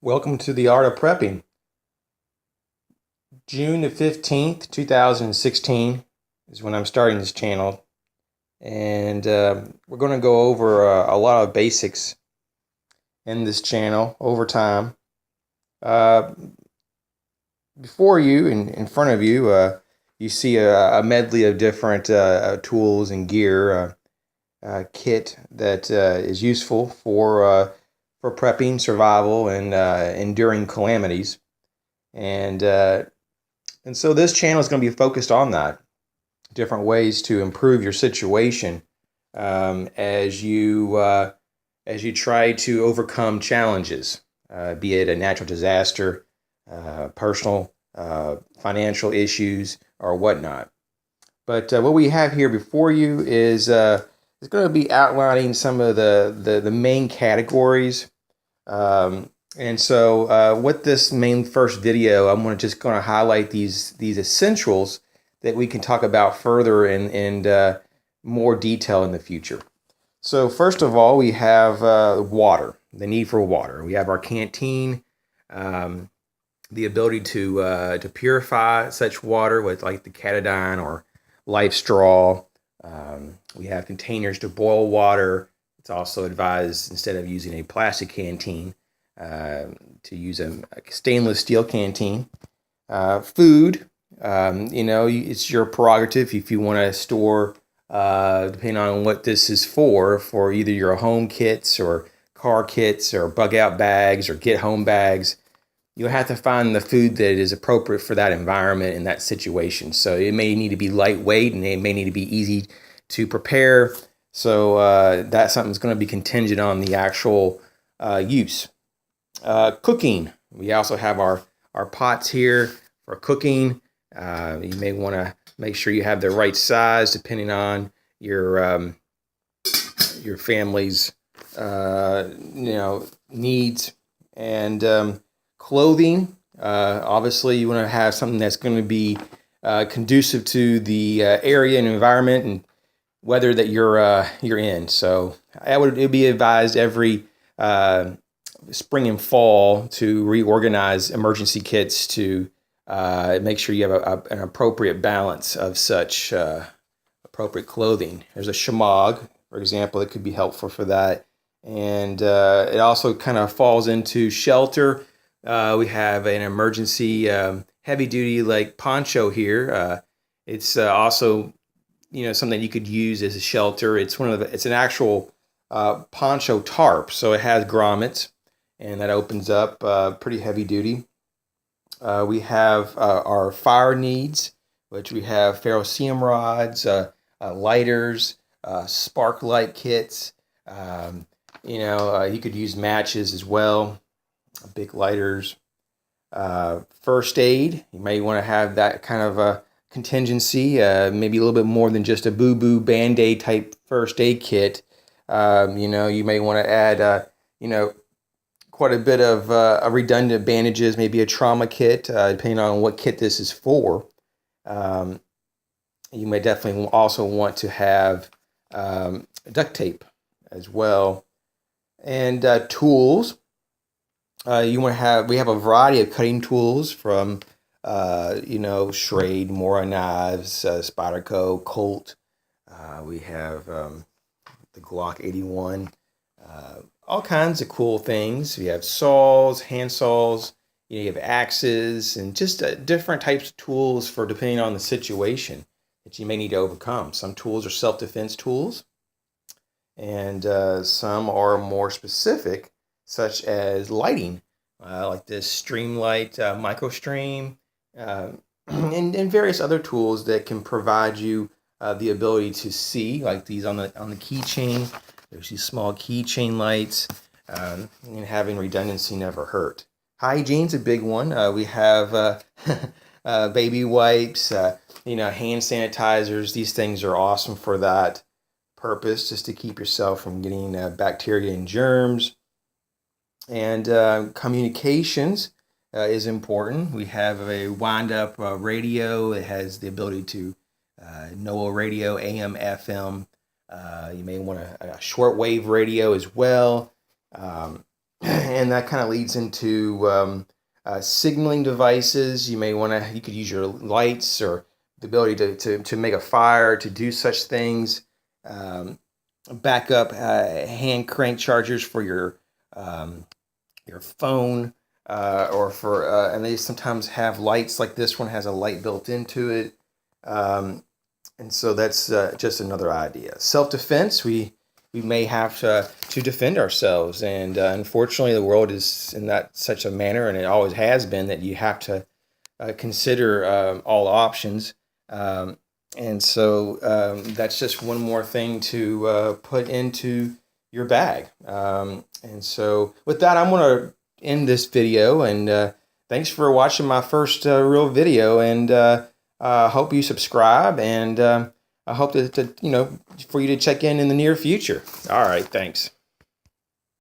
Welcome to the Art of Prepping. June the 15th, 2016 is when I'm starting this channel. And we're going to go over a lot of basics in this channel over time. Uh, Before you, in front of you, you see a medley of different tools and gear, kit that is useful for prepping, survival, and enduring calamities. And so this channel is going to be focused on that, different ways to improve your situation as you try to overcome challenges, be it a natural disaster, personal, financial issues, or whatnot. But what we have here before you is going to be outlining some of the main categories. And so with this main first video, I'm just going to highlight these essentials that we can talk about further in more detail in the future. So first of all, we have water, the need for water. We have our canteen, the ability to purify such water with like the Katadyn or Life Straw. We have containers to boil water. It's also advised, instead of using a plastic canteen, to use a stainless steel canteen. Food, it's your prerogative if you want to store, depending on what this is for either your home kits or car kits or bug out bags or get home bags. You'll have to find the food that is appropriate for that environment and that situation. So it may need to be lightweight and it may need to be easy to prepare. So that's something that's going to be contingent on the actual use. Cooking. We also have our pots here for cooking. You may want to make sure you have the right size depending on your family's needs. And clothing. Obviously, you want to have something that's going to be conducive to the area and environment and weather that you're in. So it would be advised every spring and fall to reorganize emergency kits to make sure you have an appropriate balance of such appropriate clothing. There's a shemagh, for example, that could be helpful for that. And it also kind of falls into shelter. We have an emergency heavy-duty like poncho here. It's also something you could use as a shelter. It's an actual poncho tarp, so it has grommets, and that opens up pretty heavy-duty. We have our fire needs, which we have ferrocerium rods, lighters, spark light kits. You could use matches as well, big lighters. First aid, you may want to have that kind of a contingency, maybe a little bit more than just a boo-boo Band-Aid type first aid kit. You may want to add, quite a bit of redundant bandages, maybe a trauma kit, depending on what kit this is for. You may definitely also want to have duct tape as well. And tools. We have a variety of cutting tools from, Schrade, Mora knives, Spyderco, Colt. We have the Glock 81. All kinds of cool things. We have saws, hand saws. You have axes and just different types of tools for depending on the situation that you may need to overcome. Some tools are self-defense tools, and some are more specific, such as lighting, like this Streamlight MicroStream, and various other tools that can provide you the ability to see, like these on the keychain. There's these small keychain lights, and having redundancy never hurt. Hygiene's a big one. We have baby wipes, hand sanitizers. These things are awesome for that purpose, just to keep yourself from getting bacteria and germs. And communications is important. We have a wind-up radio. It has the ability to NOAA radio, AM, FM. You may want a shortwave radio as well. and that kind of leads into signaling devices. You could use your lights or the ability to make a fire, to do such things. Um, Backup hand crank chargers for your phone, and they sometimes have lights, like this one has a light built into it. And so that's just another idea. Self-defense, we may have to defend ourselves, and unfortunately the world is in that such a manner, and it always has been, that you have to consider all options. And so that's just one more thing to put into your bag. And so with that, I'm going to end this video, and thanks for watching my first real video, and hope you subscribe, and I hope for you to check in the near future. All right, thanks.